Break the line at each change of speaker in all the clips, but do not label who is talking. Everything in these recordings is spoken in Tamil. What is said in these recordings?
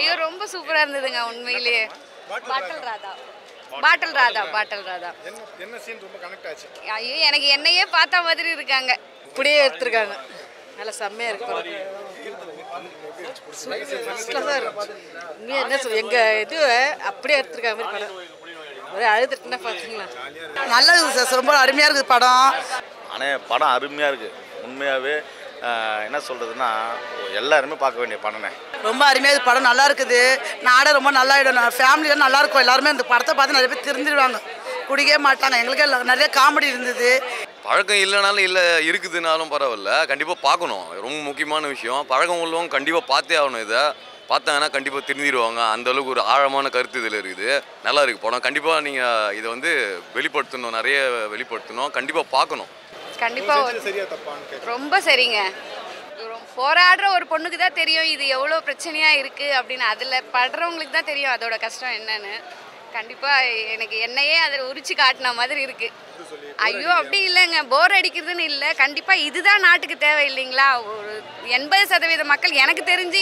ஐயோ ரொம்ப சூப்பரா இருந்ததுங்க உண்மையிலேயே. பாட்டல் ராதா பாட்டல் ராதா பாட்டல் ராதா
என்ன சீன் ரொம்ப கனெக்ட் ஆச்சு?
ஐயோ எனக்கு என்னையே பார்த்த மாதிரி இருக்காங்க.
இப்படியே எடுத்துருக்காங்க. நல்லா செம்மையாக இருக்கு. என்ன சொல் எங்கள் இது அப்படியே எடுத்துருக்காங்க மாதிரி படம். ஒரே அழுதுட்டுனா பார்த்தீங்களா?
நல்லா இருக்குது சார், ரொம்ப அருமையாக இருக்குது படம்.
ஆனால் படம் அருமையாக இருக்குது உண்மையாகவே. என்ன சொல்கிறதுன்னா எல்லாருமே பார்க்க வேண்டிய படமே.
ரொம்ப அருமையாக இருக்குது படம், நல்லா இருக்குது. நாடே ரொம்ப நல்லா ஆகிடும், ஃபேமிலியில் நல்லா இருக்கும். எல்லாருமே இந்த படத்தை பார்த்து நிறைய பேர் திருந்திடுவாங்க, குடிக்கவே மாட்டாங்க. எங்களுக்கே நிறைய காமெடி இருந்தது.
பழக்கம் இல்லைனாலும் இல்லை, இருக்குதுனாலும் பரவாயில்ல, கண்டிப்பாக பார்க்கணும். ரொம்ப முக்கியமான விஷயம். பழக்கம் உள்ளவங்க கண்டிப்பாக பார்த்தே ஆகணும். இதை பார்த்தாங்கன்னா கண்டிப்பாக திருந்திடுவாங்க. அந்தளவுக்கு ஒரு ஆழமான கருத்து இதில் இருக்குது. நல்லா இருக்குது படம். கண்டிப்பாக நீங்கள் இதை வந்து வெளிப்படுத்தணும், நிறைய வெளிப்படுத்தணும். கண்டிப்பாக பார்க்கணும்.
கண்டிப்பாக ரொம்ப சரிங்க. போராடுற ஒரு பொண்ணுக்கு தான் தெரியும் இது எவ்வளோ பிரச்சனையாக இருக்குது அப்படின்னு. அதில் படுறவங்களுக்கு தான் தெரியும் அதோட கஷ்டம் என்னன்னு. கண்டிப்பாக எனக்கு என்னையே அதில் உரிச்சு காட்டின மாதிரி இருக்குது. ஐயோ அப்படி இல்லைங்க, போர் அடிக்கிறதுன்னு இல்லை. கண்டிப்பாக இதுதான் நாட்டுக்கு தேவை இல்லைங்களா? ஒரு 80% மக்கள் எனக்கு தெரிஞ்சு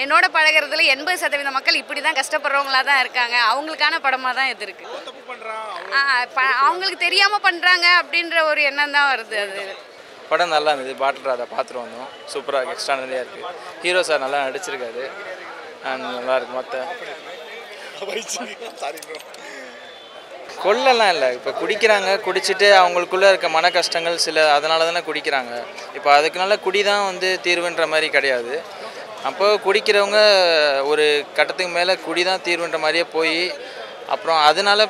என்னோட பழகிறதுல 80% மக்கள் இப்படி தான் கஷ்டப்படுறவங்களா தான் இருக்காங்க. அவங்களுக்கான படமாக தான் இது இருக்குது. அவங்களுக்கு தெரியாமல் பண்ணுறாங்க அப்படின்ற ஒரு எண்ணம் தான் வருது. அது
படம் நல்லா இருந்தது. பாட்டில் ராதா பார்த்துட்டு வந்தோம். சூப்பராக இருக்குது, எக்ஸ்ட்ரானரியாக இருக்குது. ஹீரோ சார் நல்லா நடிச்சிருக்காரு. நல்லா இருக்கு. மற்ற கொள்ளலாம் இல்லை. இப்போ குடிக்கிறாங்க, குடிச்சிட்டு அவங்களுக்குள்ளே இருக்க மன கஷ்டங்கள் சில அதனால தானே குடிக்கிறாங்க. இப்போ அதுக்குனால குடி தான் வந்து தீர்வுன்ற மாதிரி கிடையாது. அப்போ குடிக்கிறவங்க ஒரு கட்டத்துக்கு மேலே குடி தான் தீர்வுன்ற மாதிரியே போய் அப்புறம் அதனால்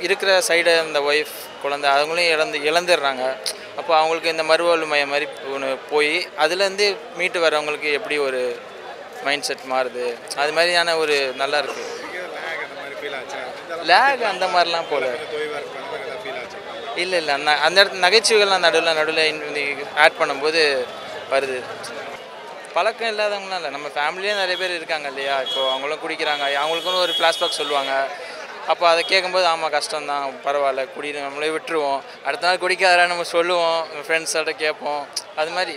இருக்கிற சைடு இந்த ஒய்ஃப் குழந்தை அவங்களையும் இழந்துடுறாங்க. அப்போ அவங்களுக்கு இந்த மறுவாழ்வு மாதிரி ஒன்று போய் அதுலேருந்து மீட்டு வரவங்களுக்கு எப்படி ஒரு மைண்ட் செட் மாறுது, அது மாதிரியான ஒரு நல்லா இருக்குது. லேக் அந்த மாதிரிலாம் போல இல்லை இல்லை. அந்த இடத்துல நகைச்சுவைகள்லாம் நடுவில் ஆட் பண்ணும்போது வருது. பழக்கம் இல்லாதவங்களாம் இல்லை, நம்ம ஃபேமிலியே நிறைய பேர் இருக்காங்க இல்லையா? இப்போது அவங்களும் குடிக்கிறாங்க, அவங்களுக்குன்னு ஒரு ஃப்ளாஷ்பேக் சொல்லுவாங்க. அப்போ அதை கேட்கும்போது ஆமாம் கஷ்டம்தான், பரவாயில்ல, நம்மளே விட்டுருவோம். அடுத்த நாள் குடிக்காத நம்ம சொல்லுவோம், ஃப்ரெண்ட்ஸோட கேட்போம். அது மாதிரி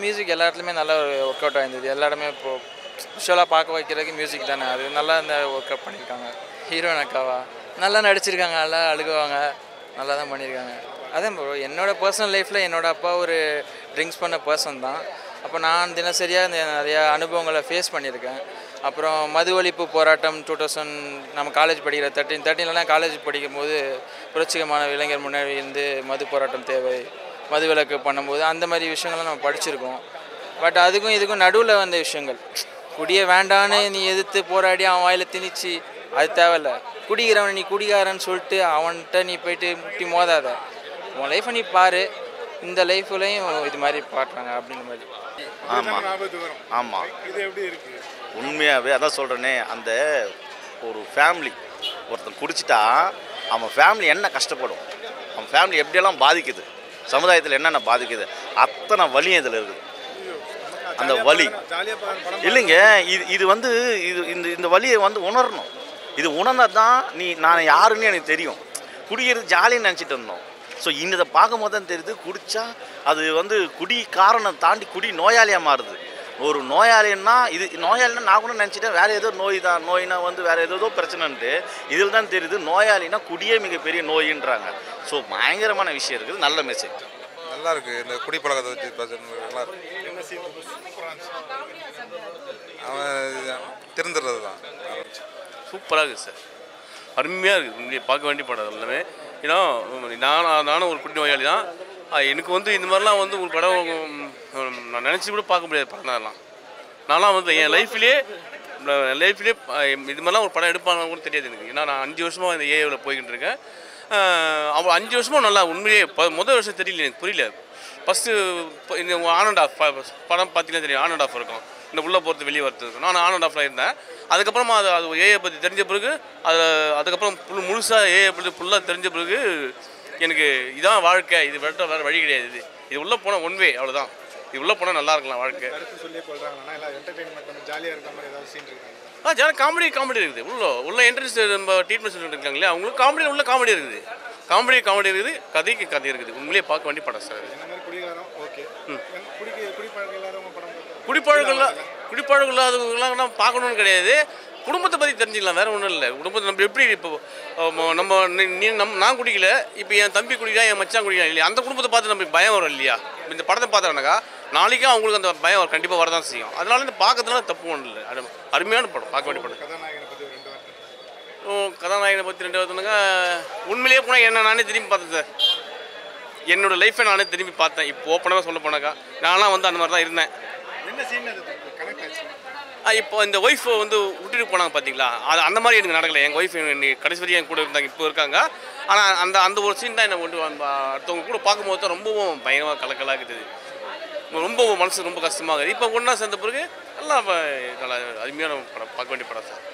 மியூசிக் எல்லா இடத்துலையுமே நல்லா ஒர்க் அவுட் ஆகிருந்தது. எல்லா இடமே இப்போது விஷுவலாக பார்க்க வைக்கிறதுக்கு மியூசிக் தானே, அது நல்லா இந்த ஒர்க் அவுட் பண்ணியிருக்காங்க. ஹீரோயின் அக்காவா நல்லா நடிச்சிருக்காங்க, நல்லா அழுகுவாங்க, நல்லா தான் பண்ணியிருக்காங்க. அதான் ப்ரோ, என்னோடய பர்சனல் லைஃப்பில் என்னோடய அப்பா ஒரு ட்ரிங்க்ஸ் பண்ண பர்சன் தான். அப்போ நான் தினசரியாக இந்த நிறையா அனுபவங்களை ஃபேஸ் பண்ணியிருக்கேன். அப்புறம் மது ஒழிப்பு போராட்டம் 2000 நம்ம காலேஜ் படிக்கிற 13 காலேஜ் படிக்கும்போது புரட்சிகரமான இளைஞர் முன்னாடி இருந்து மது போராட்டம் தேவை, மது விலக்கு பண்ணும்போது அந்த மாதிரி விஷயங்கள்லாம் நம்ம படிச்சிருக்கோம். பட் அதுக்கும் இதுக்கும் நடுவில் வந்த விஷயங்கள், குடியை வேண்டான்னு நீ எதிர்த்து போராடி அவன் வாயில் திணிச்சு அது தேவையில்ல. குடிக்கிறவன் நீ குடிகாரன்னு சொல்லிட்டு அவன்கிட்ட நீ போயிட்டு முட்டி மோதாத, உன் லைஃப்பை நீ பாரு, இந்த லைஃப்லையும் இது மாதிரி பாட்டுறாங்க அப்படின்ற மாதிரி.
ஆமாம் ஆமாம், உண்மையாகவே அதான் சொல்கிறேனே. அந்த ஒரு ஃபேமிலி ஒருத்தன் குடிச்சிட்டா அவன் ஃபேமிலி என்ன கஷ்டப்படும், அவன் ஃபேமிலி எப்படியெல்லாம் பாதிக்குது, சமுதாயத்தில் என்னென்ன பாதிக்குது, அத்தனை வலியும் இதில் இருக்குது. அந்த வலி இல்லைங்க, இது வந்து இந்த வலியை வந்து உணரணும். இது உணர்ந்தா தான் நான் யாருன்னு எனக்கு தெரியும். குடிக்கிறது ஜாலின்னு நினச்சிட்டு இருந்தோம். ஸோ இதை பார்க்கும்போது தான் தெரியுது, குடித்தா அது வந்து குடி காரணம் தாண்டி குடி நோயாளியாக மாறுது. ஒரு நோயாளின்னா நோயாளின்னா நான் கூட நினச்சிட்டேன் வேறு ஏதோ நோய் தான், நோயினா வந்து வேறு ஏதோ பிரச்சனைன்ட்டு. இதில் தான் தெரியுது நோயாளினா குடியே மிகப்பெரிய நோயின்றாங்க. ஸோ பயங்கரமான விஷயம் இருக்குது. நல்ல மெசேஜ்
நல்லா இருக்குது. இந்த குடிப்பழக்கத்தை வச்சு நல்லா இருக்கு. அவன் திருந்துறது தான்
சூப்பராக இருக்குது சார், அருமையாக இருக்குது. இங்கே பார்க்க வேண்டிய படம் எல்லாமே. ஏன்னா நானும் ஒரு குடி நோயாளி தான். எனக்கு வந்து இந்த மாதிரிலாம் வந்து ஒரு படம் நான் நினச்சி கூட பார்க்க முடியாது படம் தான் எல்லாம். நான்லாம் வந்து என் லைஃப்லேயே இது மாதிரிலாம் ஒரு படம் எடுப்பாங்க கூட தெரியாது எனக்கு. ஏன்னா நான் 5 வருஷமாக இந்த ஏஏவில் போய்கிட்டு இருக்கேன். அவள் 5 வருஷமாக நல்லா உண்மையிலேயே முதல் வருஷம் தெரியல, எனக்கு புரியல. ஃபஸ்ட்டு இந்த ஆன் அண்ட் ஆஃப் படம் பார்த்தீங்கன்னா தெரியும், ஆன் அண்ட் ஆஃப் இருக்கும். இந்த உள்ளே போகிறது வெளியே வரது நான் ஆன் அண்ட் ஆஃபில் இருந்தேன். அதுக்கப்புறமா அது ஏஐ பற்றி தெரிஞ்ச பிறகு அதுக்கப்புறம் முழுசாக ஏஐ பற்றி ஃபுல்லாக தெரிஞ்ச பிறகு எனக்கு இதான் வாழ்க்கை, இது வேறு வழி கிடையாது. இது உள்ளே போனால் ஒன் வே, அவ்வளோதான். இது உள்ளே போனால் நல்லா இருக்கலாம் வாழ்க்கை. ஜாலியாக காமெடி இருக்குது. உள்ள என்ட்ரன்ஸ் நம்ம ட்ரீட்மெண்ட் சென்டர் இருக்காங்களே அவங்களுக்கு காமெடி இருக்குது. காமெடி இருக்குது, கதைக்கு கதை இருக்குது. உண்மையிலேயே பார்க்க வேண்டிய படம் சார். குடிப்பழக்கம் குடிப்பழக்கம் இல்லாதவங்களாம் பார்க்கணுன்னு கிடையாது, குடும்பத்தை பற்றி தெரிஞ்சுக்கலாம், வேறு ஒன்றும் இல்லை. குடும்பத்தை நம்ம எப்படி இப்போ நான் குடிக்கல, இப்போ என் தம்பி குடிக்கலாம், என் மச்சான் குடிக்கலாம் இல்லையா, அந்த குடும்பத்தை பார்த்து நம்மளுக்கு பயம் வரும் இல்லையா. இந்த படத்தை பார்த்தாங்கனாக்கா நாளைக்கும் அவங்களுக்கு அந்த பயம் கண்டிப்பாக வரதான் செய்யும். அதனால இந்த பார்க்கறதுனால தப்பு ஒன்றும் இல்லை. அருமையான படம், பார்க்க வேண்டிய படம். கதாநாயகனை பற்றி 2 வார்த்தைனாக்கா, உண்மையிலேயே போனால் என்ன நானே திரும்பி பார்த்தேன் சார். என்னோடய லைஃப்பை நானே திரும்பி பார்த்தேன். இப்போ ஓப்பனாக சொல்ல போனாக்கா நான்லாம் வந்து அந்த மாதிரி தான் இருந்தேன். இப்போ இந்த ஒய்ஃப் வந்து விட்டுட்டு போனாங்க பார்த்தீங்களா, அது அந்த மாதிரி எனக்கு நடக்கலை. எங்கள் ஒய்ஃப் கடைசி வரையும் என் கூட இருந்தாங்க, இப்போ இருக்காங்க. ஆனால் அந்த ஒரு சீன் தான் என்னை கொண்டு அடுத்தவங்க கூட பார்க்கும்போது தான் ரொம்பவும் பயங்கரமாக கலக்கலாகுது. ரொம்ப மனசு ரொம்ப கஷ்டமாகுது. இப்போ ஒன்றா சேர்ந்த பிறகு நல்லா அருமையான படம், பார்க்க வேண்டிய படம் சார்.